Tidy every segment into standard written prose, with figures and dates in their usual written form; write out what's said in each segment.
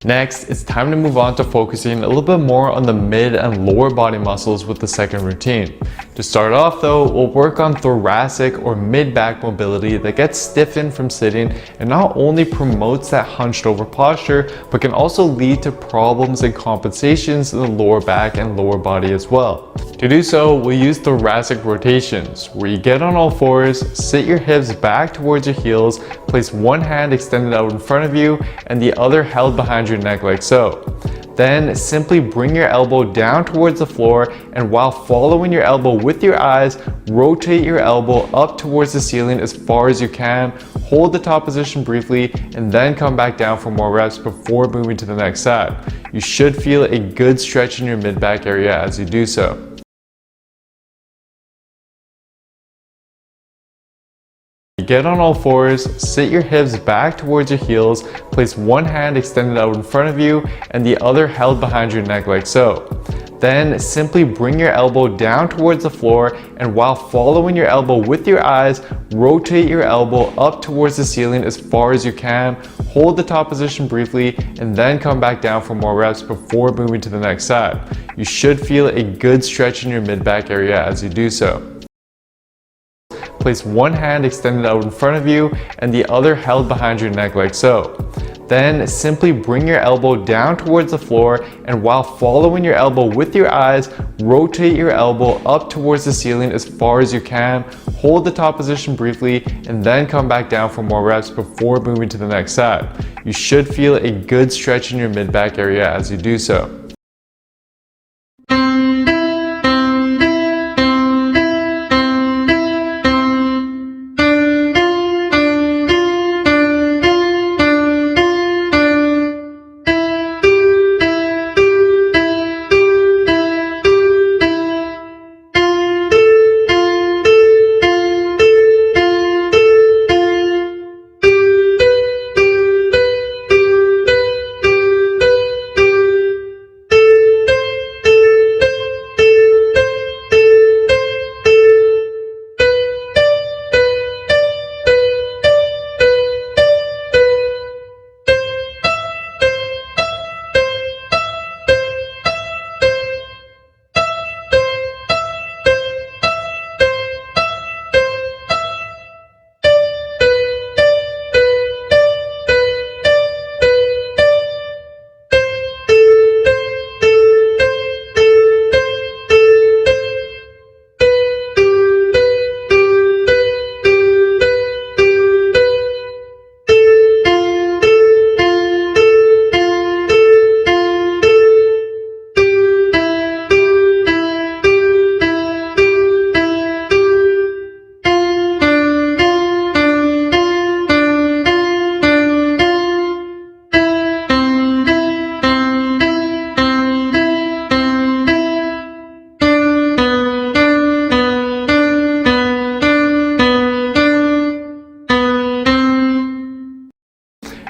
Next, it's time to move on to focusing a little bit more on the mid and lower body muscles with the second routine. To start off though, we'll work on thoracic or mid-back mobility that gets stiffened from sitting and not only promotes that hunched over posture, but can also lead to problems and compensations in the lower back and lower body as well. To do so, we'll use thoracic rotations, where you get on all fours, sit your hips back towards your heels, place one hand extended out in front of you and the other held behind your neck like so. Then simply bring your elbow down towards the floor, and while following your elbow with your eyes, rotate your elbow up towards the ceiling as far as you can. Hold the top position briefly and then come back down for more reps before moving to the next side. You should feel a good stretch in your mid-back area as you do so. Get on all fours, sit your hips back towards your heels, place one hand extended out in front of you and the other held behind your neck like so. Then simply bring your elbow down towards the floor, and while following your elbow with your eyes, rotate your elbow up towards the ceiling as far as you can. Hold the top position briefly and then come back down for more reps before moving to the next side. You should feel a good stretch in your mid-back area as you do so. Place one hand extended out in front of you and the other held behind your neck like so. Then simply bring your elbow down towards the floor, and while following your elbow with your eyes, rotate your elbow up towards the ceiling as far as you can. Hold the top position briefly and then come back down for more reps before moving to the next side. You should feel a good stretch in your mid-back area as you do so.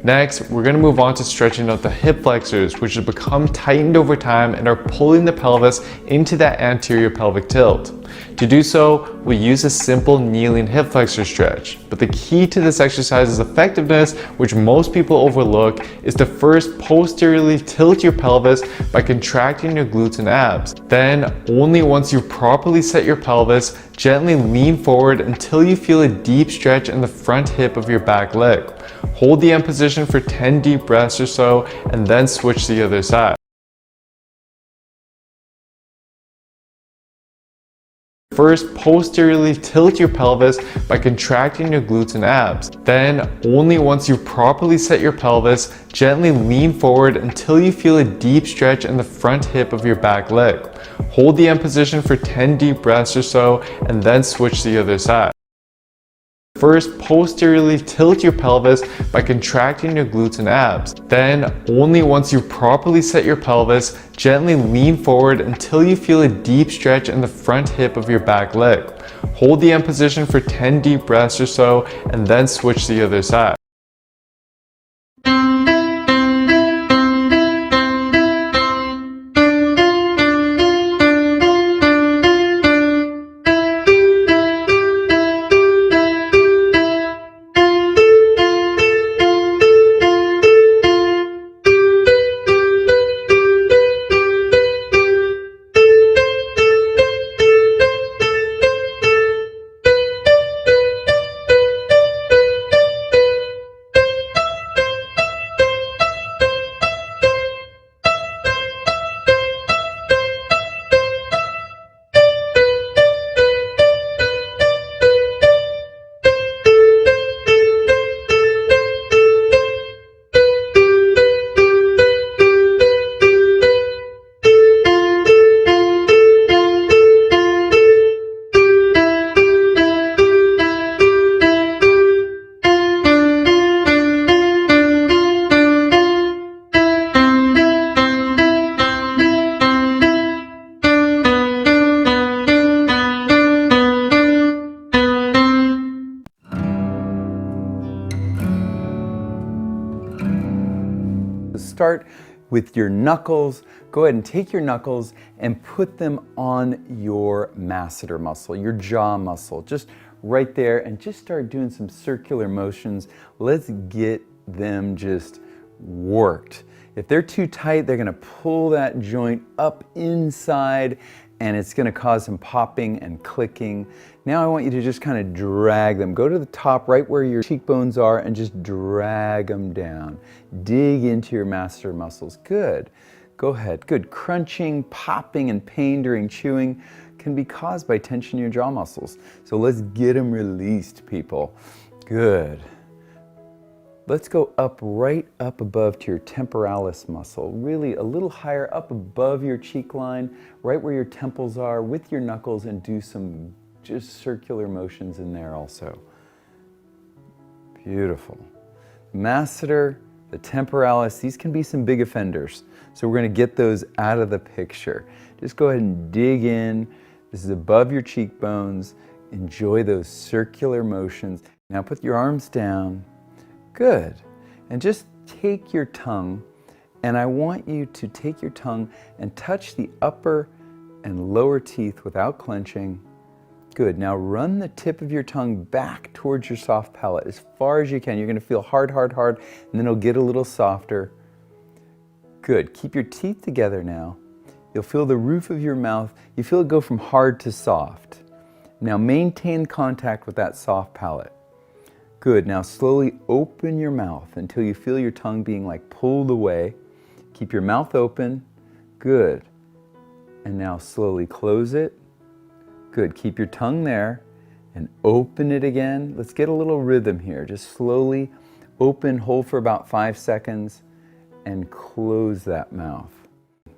Next, we're going to move on to stretching out the hip flexors, which have become tightened over time and are pulling the pelvis into that anterior pelvic tilt. To do so, we use a simple kneeling hip flexor stretch. But the key to this exercise's effectiveness, which most people overlook, is to first posteriorly tilt your pelvis by contracting your glutes and abs. Then, only once you properly set your pelvis, gently lean forward until you feel a deep stretch in the front hip of your back leg. Hold the end position for 10 deep breaths or so, and then switch to the other side. First, posteriorly tilt your pelvis by contracting your glutes and abs. Then, only once you properly set your pelvis, gently lean forward until you feel a deep stretch in the front hip of your back leg. Hold the end position for 10 deep breaths or so, and then switch to the other side. First, posteriorly tilt your pelvis by contracting your glutes and abs. Then, only once you properly set your pelvis, gently lean forward until you feel a deep stretch in the front hip of your back leg. Hold the end position for 10 deep breaths or so, and then switch to the other side. start with your knuckles. Go ahead and take your knuckles and put them on your masseter muscle, your jaw muscle, just right there, and just start doing some circular motions. Let's get them just worked. If they're too tight, they're gonna pull that joint up inside and it's gonna cause some popping and clicking. Now I want you to just kind of drag them. Go to the top right where your cheekbones are and just drag them down. Dig into your masseter muscles. Good. Go ahead. Good. Crunching, popping, and pain during chewing can be caused by tension in your jaw muscles. So let's get them released, people. Good. Let's go up, right up above to your temporalis muscle, really a little higher up above your cheek line, right where your temples are, with your knuckles, and do some just circular motions in there also. Beautiful. Masseter, the temporalis, these can be some big offenders. So we're going to get those out of the picture. Just go ahead and dig in. This is above your cheekbones. Enjoy those circular motions. Now put your arms down. Good. And just take your tongue, and I want you to take your tongue and touch the upper and lower teeth without clenching. Good. Now run the tip of your tongue back towards your soft palate as far as you can. You're going to feel hard, hard, hard, and then it'll get a little softer. Good. Keep your teeth together now. You'll feel the roof of your mouth. You feel it go from hard to soft. Now maintain contact with that soft palate. Good. Now slowly open your mouth until you feel your tongue being like pulled away. Keep your mouth open. Good. And now slowly close it. Good. Keep your tongue there and open it again. Let's get a little rhythm here. Just slowly open, hold for about 5 seconds, and close that mouth.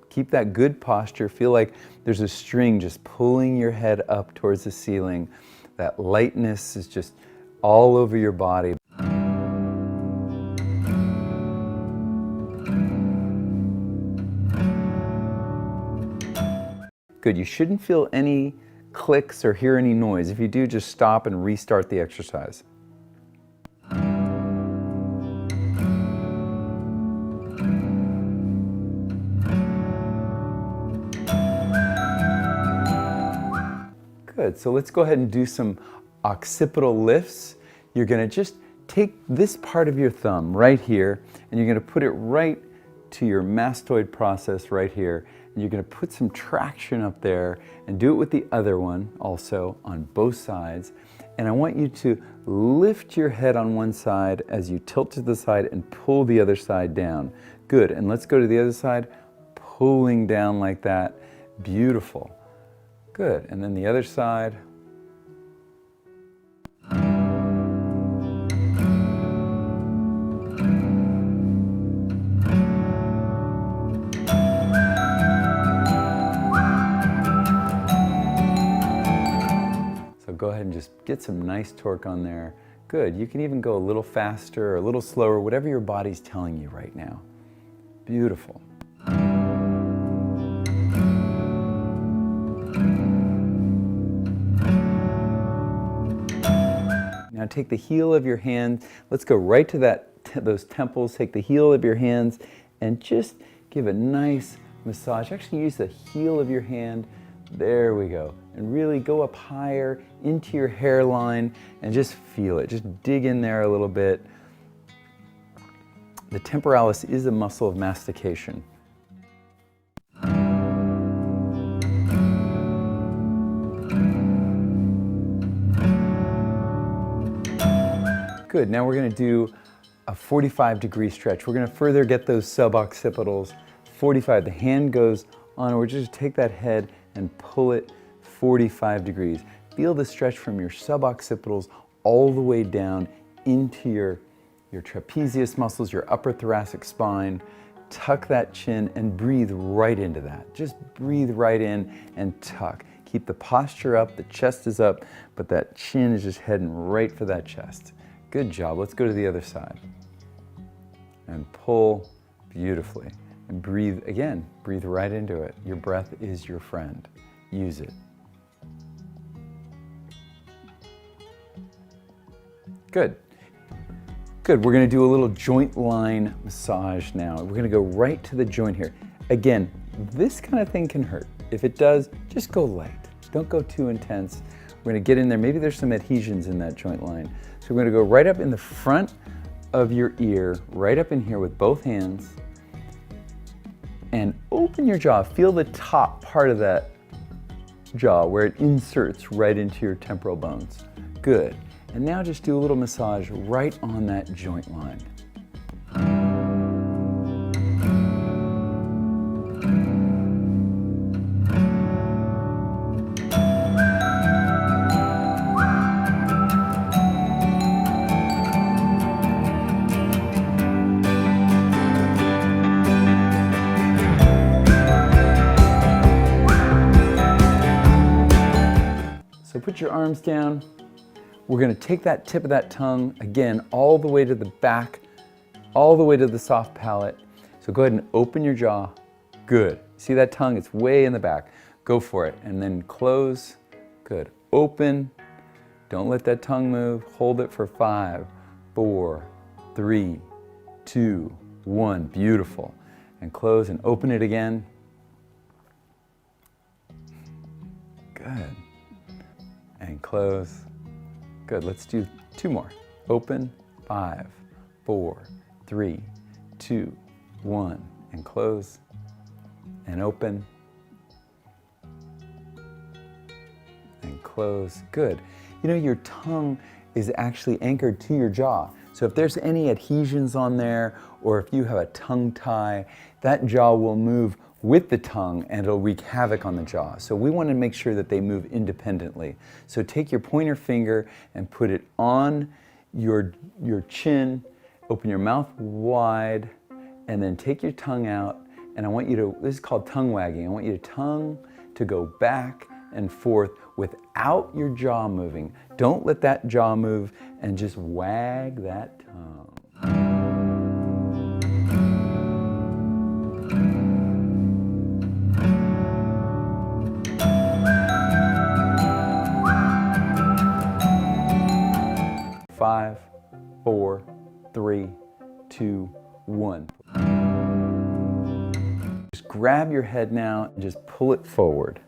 Keep that good posture. Feel like there's a string just pulling your head up towards the ceiling. That lightness is just all over your body. Good. You shouldn't feel any clicks or hear any noise. If you do, just stop and restart the exercise. Good. So let's go ahead and do some occipital lifts. You're going to just take this part of your thumb right here, and you're going to put it right to your mastoid process right here. And you're going to put some traction up there and do it with the other one also on both sides. And I want you to lift your head on one side as you tilt to the side and pull the other side down. Good. And let's go to the other side, pulling down like that. Beautiful. Good. And then the other side. Go ahead and just get some nice torque on there. Good. You can even go a little faster or a little slower, whatever your body's telling you right now. Beautiful. Now take the heel of your hand. Let's go right to those temples. Take the heel of your hands and just give a nice massage. Actually use the heel of your hand. There we go. And really go up higher into your hairline and just feel it. Just dig in there a little bit. The temporalis is a muscle of mastication. Good. Now we're going to do a 45-degree stretch. We're going to further get those suboccipitals. 45. The hand goes on. We're just take that head and pull it 45 degrees. Feel the stretch from your suboccipitals all the way down into your trapezius muscles, your upper thoracic spine. Tuck that chin and breathe right into that. Just breathe right in and tuck. Keep the posture up, the chest is up, but that chin is just heading right for that chest. Good job. Let's go to the other side. And pull beautifully. And breathe again. Breathe right into it. Your breath is your friend. Use it. Good. Good, we're gonna do a little joint line massage now. We're gonna go right to the joint here. Again, this kind of thing can hurt. If it does, just go light. Don't go too intense. We're gonna get in there. Maybe there's some adhesions in that joint line. So we're gonna go right up in the front of your ear, right up in here with both hands, and open your jaw. Feel the top part of that jaw where it inserts right into your temporal bones. Good. And now just do a little massage right on that joint line. So put your arms down. We're gonna take that tip of that tongue, again, all the way to the back, all the way to the soft palate. So go ahead and open your jaw. Good. See that tongue? It's way in the back. Go for it. And then close. Good. Open. Don't let that tongue move. Hold it for 5, 4, 3, 2, 1. Beautiful. And close and open it again. Good. And close. Good, let's do 2 more. Open, 5, 4, 3, 2, 1, and close, and open, and close. Good. You know, your tongue is actually anchored to your jaw. So if there's any adhesions on there, or if you have a tongue tie, that jaw will move with the tongue and it'll wreak havoc on the jaw. So we want to make sure that they move independently. So take your pointer finger and put it on your chin, open your mouth wide, and then take your tongue out. And I want you to, this is called tongue wagging. I want your tongue to go back and forth without your jaw moving. Don't let that jaw move and just wag that tongue. 5, 4, 3, 2, 1. Just grab your head now and just pull it forward.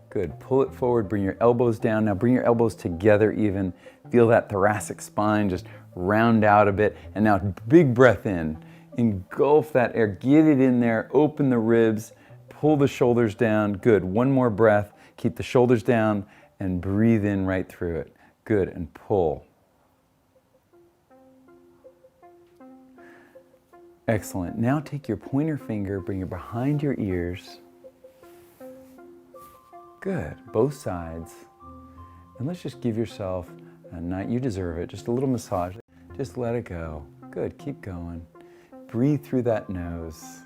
Good, pull it forward, bring your elbows down. Now bring your elbows together even. Feel that thoracic spine just round out a bit. And now big breath in. Engulf that air, get it in there, open the ribs, pull the shoulders down. Good, one more breath. Keep the shoulders down and breathe in right through it. Good, and pull. Excellent. Now take your pointer finger, bring it behind your ears. Good. Both sides. And let's just give yourself a night. You deserve it. Just a little massage. Just let it go. Good. Keep going. Breathe through that nose.